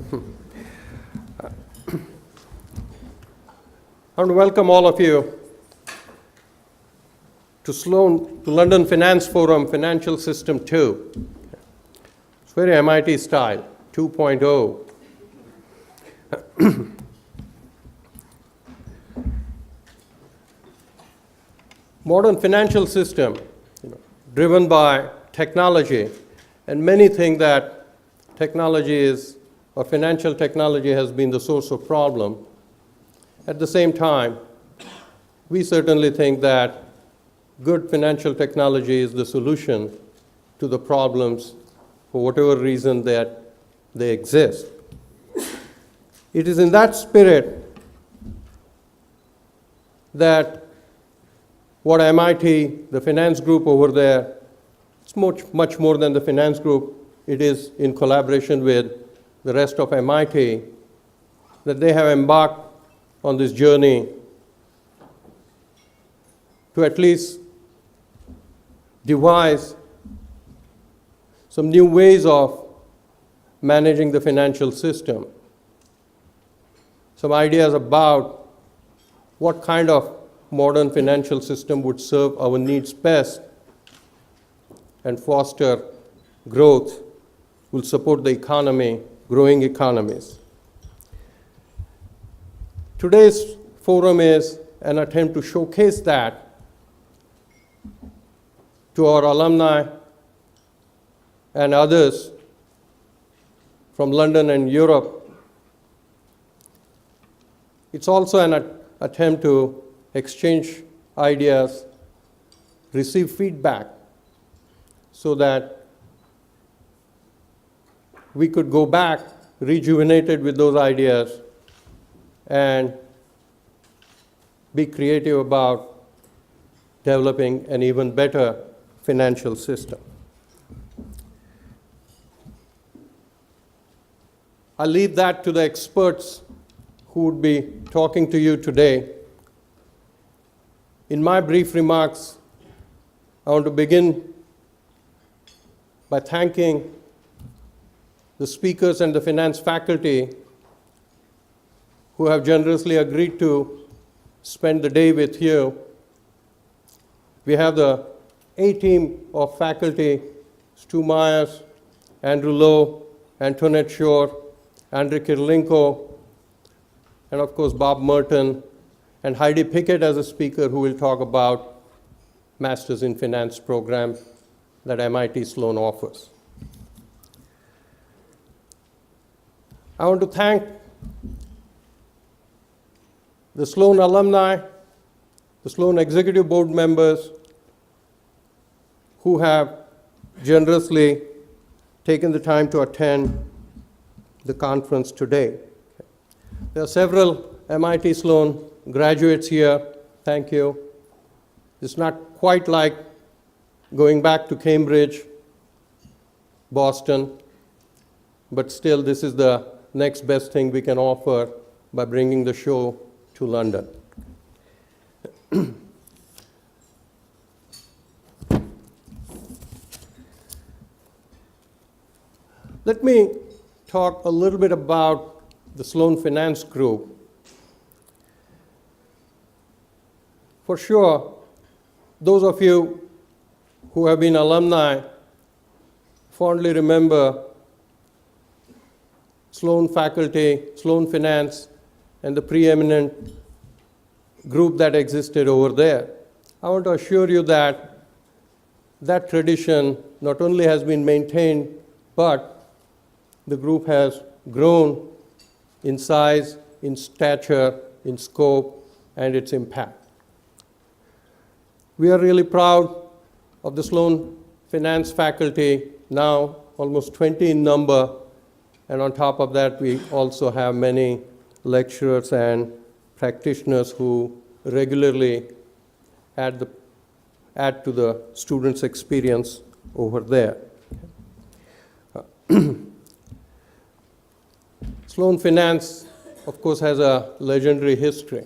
I want to welcome all of you to London Finance Forum Financial System 2. It's very MIT style, 2.0. Modern financial system, driven by technology, and many think that technology is, or financial technology has been the source of problem. At the same time, we certainly think that good financial technology is the solution to the problems for whatever reason that they exist. It is in that spirit that what MIT, the finance group over there, it's much more than the finance group. It is in collaboration with the rest of MIT that they have embarked on this journey to at least devise some new ways of managing the financial system, some ideas about what kind of modern financial system would serve our needs best and foster growth, will support the economy, growing economies. Today's forum is an attempt to showcase that to our alumni and others from London and Europe. It's also an attempt to exchange ideas, receive feedback, so that we could go back rejuvenated with those ideas and be creative about developing an even better financial system. I'll leave that to the experts who would be talking to you today. In my brief remarks, I want to begin by thanking the speakers and the finance faculty who have generously agreed to spend the day with you. We have the A team of faculty: Stu Myers, Andrew Lowe, Antoinette Shore, Andre Kirilenko, and of course Bob Merton, and Heidi Pickett as a speaker who will talk about Masters in Finance program that MIT Sloan offers. I want to thank the Sloan alumni, the Sloan executive board members who have generously taken the time to attend the conference today. There are several MIT Sloan graduates here. Thank you. It's not quite like going back to Cambridge, Boston, but still this is the next best thing we can offer by bringing the show to London. Let me talk a little bit about the Sloan Finance Group. For sure, those of you who have been alumni fondly remember Sloan faculty, Sloan Finance, and the preeminent group that existed over there. I want to assure you that that tradition not only has been maintained, but the group has grown in size, in stature, in scope, and its impact. We are really proud of the Sloan Finance faculty, now almost 20 in number, and on top of that, we also have many lecturers and practitioners who regularly add to the students' experience over there. Sloan Finance, of course, has a legendary history.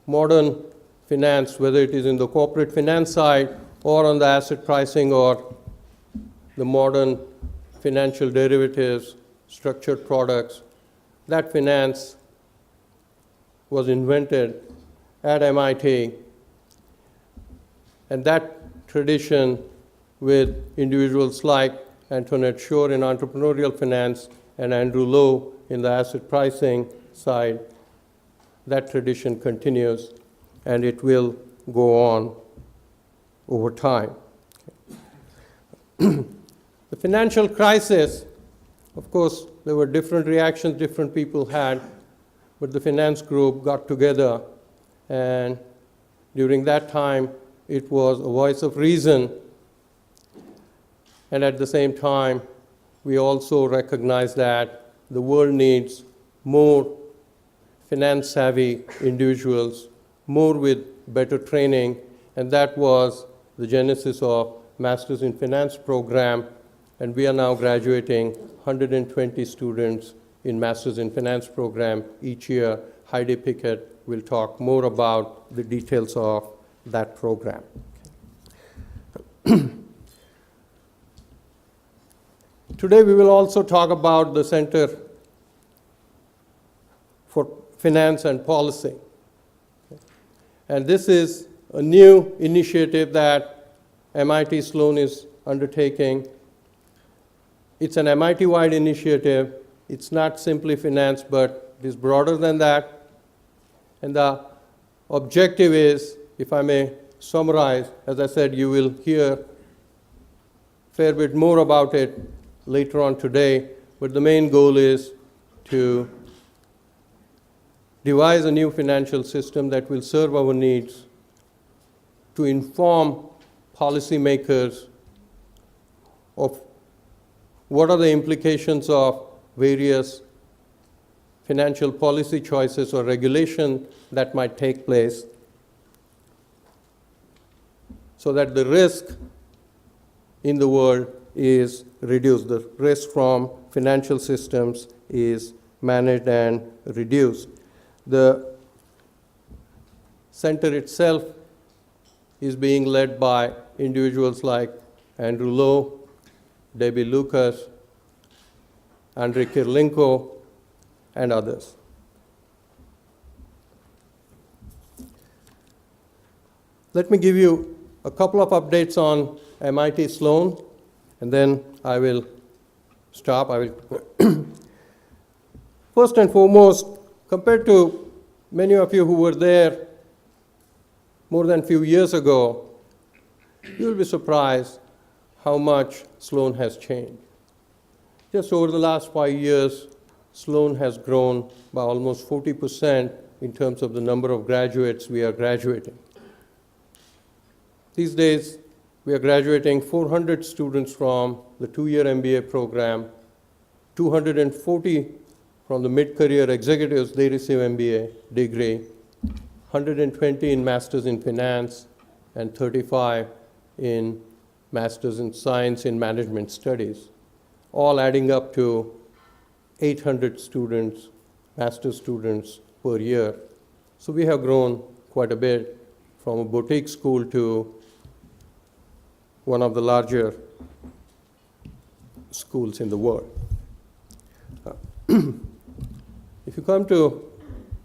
Modern finance, whether it is in the corporate finance side or on the asset pricing or the modern financial derivatives, structured products. That finance was invented at MIT, and that tradition with individuals like Antoinette Shore in entrepreneurial finance and Andrew Lowe in the asset pricing side, that tradition continues, and it will go on over time. The financial crisis, of course, there were different reactions different people had, but the finance group got together, and during that time, it was a voice of reason. And at the same time, we also recognize that the world needs more finance-savvy individuals, more with better training, and that was the genesis of Masters in Finance program, and we are now graduating 120 students in Masters in Finance program each year. Heidi Pickett will talk more about the details of that program. Today we will also talk about the Center for Finance and Policy. And this is a new initiative that MIT Sloan is undertaking. It's an MIT-wide initiative. It's not simply finance, but it is broader than that. And the objective is, if I may summarize, as I said, you will hear a fair bit more about it later on today, but the main goal is to devise a new financial system that will serve our needs, to inform policymakers of what are the implications of various financial policy choices or regulation that might take place, so that the risk in the world is reduced. The risk from financial systems is managed and reduced. The center itself is being led by individuals like Andrew Lowe, Debbie Lucas, Andrei Kirilenko, and others. Let me give you a couple of updates on MIT Sloan, and then I will stop. First and foremost, compared to many of you who were there more than a few years ago, you'll be surprised how much Sloan has changed. Just over the last 5 years, Sloan has grown by almost 40% in terms of the number of graduates we are graduating. These days, we are graduating 400 students from the 2-year MBA program, 240 from the mid-career executives, they receive MBA degree, 120 in Masters in Finance, and 35 in Masters in Science in Management Studies, all adding up to 800 students, master's students per year. So we have grown quite a bit from a boutique school to one of the larger schools in the world. If you come to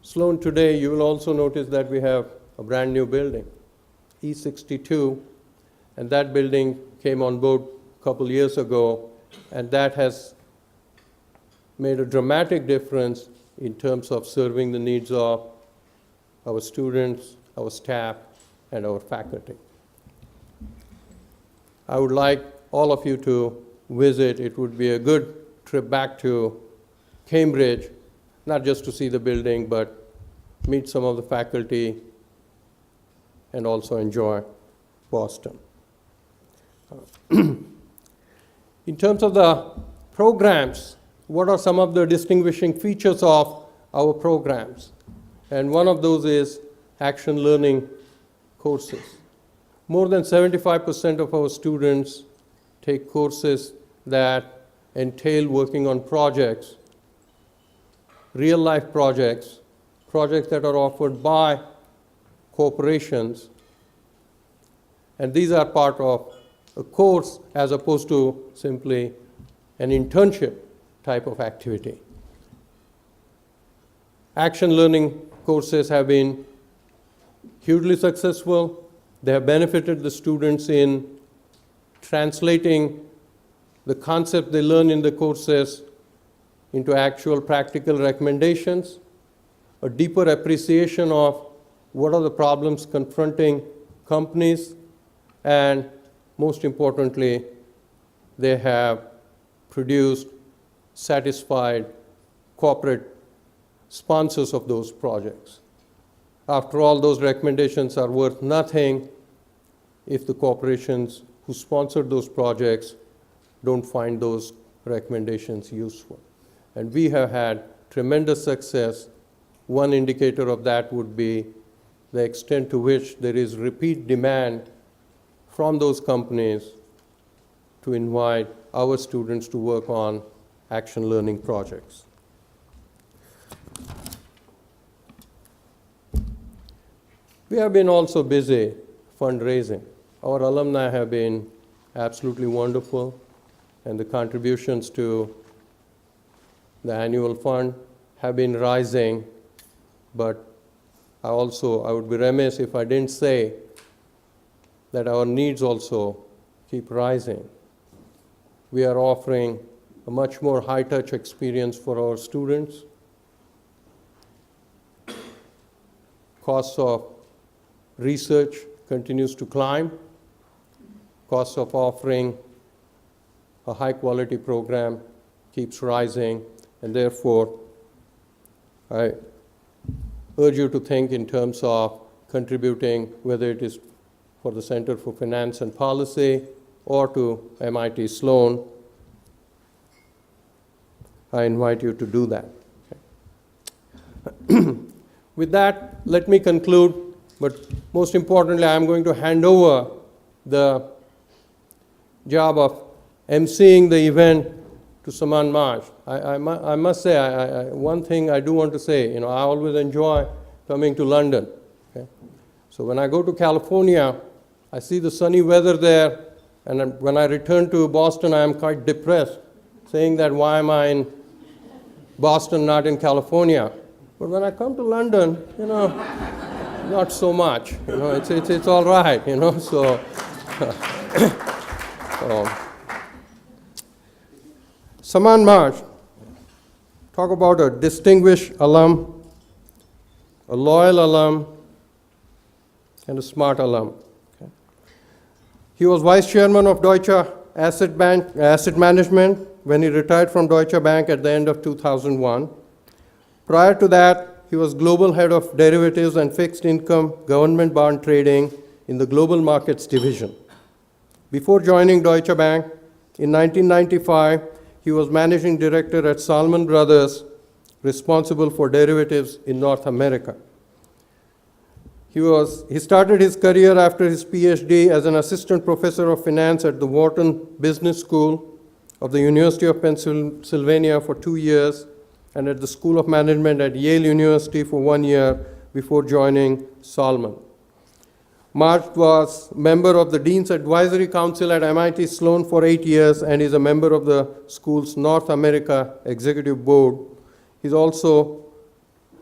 Sloan today, you will also notice that we have a brand new building, E62, and that building came on board a couple years ago, and that has made a dramatic difference in terms of serving the needs of our students, our staff, and our faculty. I would like all of you to visit. It would be a good trip back to Cambridge, not just to see the building, but meet some of the faculty and also enjoy Boston. In terms of the programs, what are some of the distinguishing features of our programs? And one of those is action learning courses. More than 75% of our students take courses that entail working on projects, real-life projects, projects that are offered by corporations, and these are part of a course as opposed to simply an internship. type of activity. Action learning courses have been hugely successful. They have benefited the students in translating the concept they learn in the courses into actual practical recommendations, a deeper appreciation of what are the problems confronting companies, and most importantly, they have produced satisfied corporate sponsors of those projects. After all, those recommendations are worth nothing if the corporations who sponsored those projects don't find those recommendations useful. And we have had tremendous success. One indicator of that would be the extent to which there is repeat demand from those companies to invite our students to work on action learning projects. We have been also busy fundraising. Our alumni have been absolutely wonderful, and the contributions to the annual fund have been rising, but I would be remiss if I didn't say that our needs also keep rising. We are offering a much more high-touch experience for our students. Costs of research continues to climb. Costs of offering a high-quality program keeps rising, and therefore, I urge you to think in terms of contributing, whether it is for the Center for Finance and Policy or to MIT Sloan. I invite you to do that. With that, let me conclude, but most importantly, I'm going to hand over the job of emceeing the event to Saman Marsh. I must say, one thing I do want to say, I always enjoy coming to London. Okay? So when I go to California, I see the sunny weather there, and when I return to Boston, I am quite depressed, saying that why am I in Boston, not in California? But when I come to London, not so much. It's all right. So. Saman Marsh, talk about a distinguished alum, a loyal alum, and a smart alum. Okay. He was vice chairman of Deutsche Asset Management when he retired from Deutsche Bank at the end of 2001. Prior to that, he was global head of derivatives and fixed income government bond trading in the global markets division. Before joining Deutsche Bank, in 1995, he was managing director at Salomon Brothers, responsible for derivatives in North America. He started his career after his PhD as an assistant professor of finance at the Wharton Business School of the University of Pennsylvania for 2 years, and at the School of Management at Yale University for 1 year before joining Salomon. Marsh was member of the Dean's Advisory Council at MIT Sloan for 8 years and is a member of the school's North America Executive Board. He's also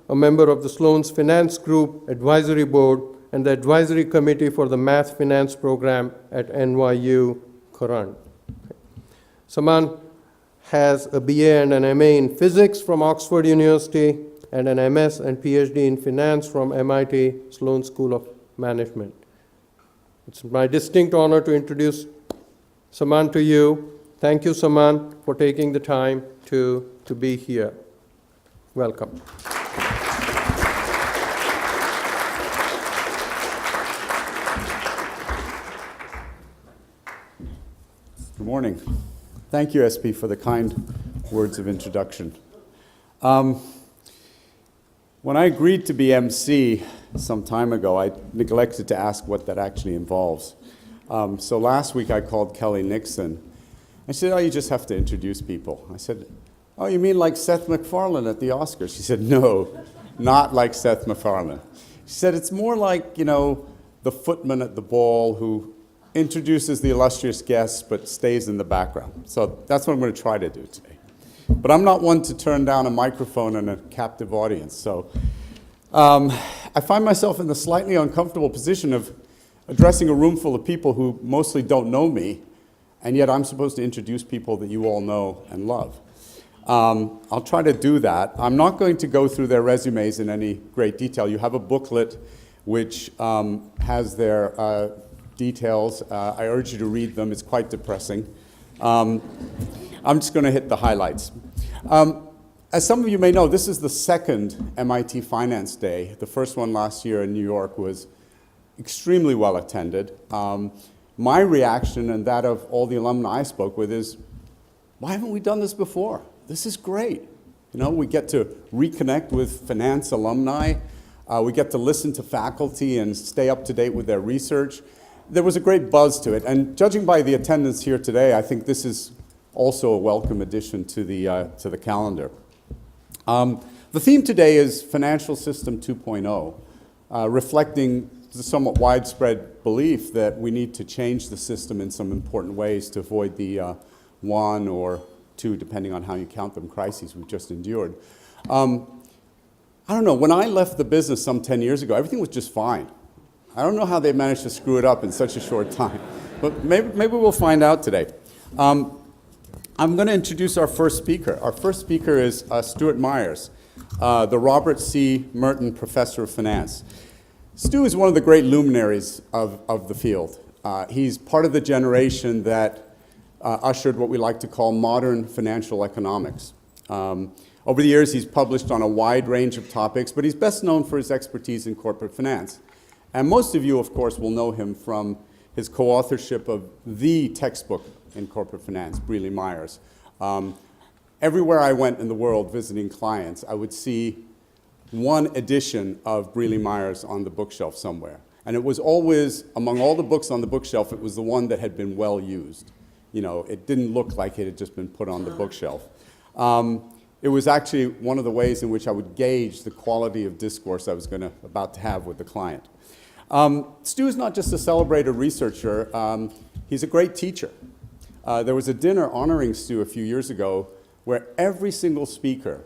a member of the Sloan's Finance Group Advisory Board and the Advisory Committee for the Math Finance Program at NYU Current. Saman has a BA and an MA in physics from Oxford University and an MS and PhD in finance from MIT Sloan School of Management. It's my distinct honor to introduce Saman to you. Thank you, Saman, for taking the time to be here. Welcome. Good morning. Thank you, SP, for the kind words of introduction. When I agreed to be MC some time ago, I neglected to ask what that actually involves. So last week I called Kelly Nixon. I said, you just have to introduce people. I said, you mean like Seth MacFarlane at the Oscars? She said, no, not like Seth MacFarlane. She said, it's more like, the footman at the ball who introduces the illustrious guests but stays in the background. So that's what I'm going to try to do today. But I'm not one to turn down a microphone and a captive audience. So I find myself in the slightly uncomfortable position of addressing a room full of people who mostly don't know me, and yet I'm supposed to introduce people that you all know and love. I'll try to do that. I'm not going to go through their resumes in any great detail. You have a booklet which has their details. I urge you to read them. It's quite depressing. I'm just going to hit the highlights. As some of you may know, this is the second MIT Finance Day. The first one last year in New York was extremely well attended. My reaction and that of all the alumni I spoke with is, why haven't we done this before? This is great. You know, we get to reconnect with finance alumni. We get to listen to faculty and stay up to date with their research. There was a great buzz to it, and judging by the attendance here today, I think this is also a welcome addition to the calendar. The theme today is Financial System 2.0, reflecting the somewhat widespread belief that we need to change the system in some important ways to avoid the one or two, depending on how you count them, crises we've just endured. I don't know, when I left the business some 10 years ago, everything was just fine. I don't know how they managed to screw it up in such a short time, but maybe we'll find out today. I'm going to introduce our first speaker. Our first speaker is Stuart Myers, the Robert C. Merton Professor of Finance. Stu is one of the great luminaries of the field. He's part of the generation that ushered what we like to call modern financial economics. Over the years, he's published on a wide range of topics, but he's best known for his expertise in corporate finance. And most of you, of course, will know him from his co-authorship of the textbook in corporate finance, Breely Myers. Everywhere I went in the world visiting clients, I would see one edition of Breely Myers on the bookshelf somewhere. And it was always, among all the books on the bookshelf, it was the one that had been well used. You know, it didn't look like it had just been put on the bookshelf. It was actually one of the ways in which I would gauge the quality of discourse I was about to have with the client. Stu is not just a celebrated researcher, he's a great teacher. There was a dinner honoring Stu a few years ago where every single speaker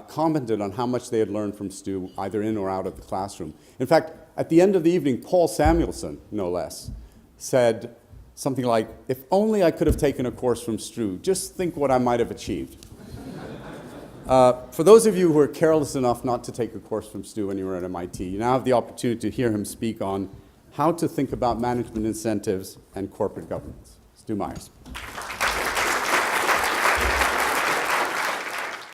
commented on how much they had learned from Stu, either in or out of the classroom. In fact, at the end of the evening, Paul Samuelson, no less, said something like, "If only I could have taken a course from Stu, just think what I might have achieved." For those of you who are careless enough not to take a course from Stu when you were at MIT, you now have the opportunity to hear him speak on how to think about management incentives and corporate governance. Stu Myers.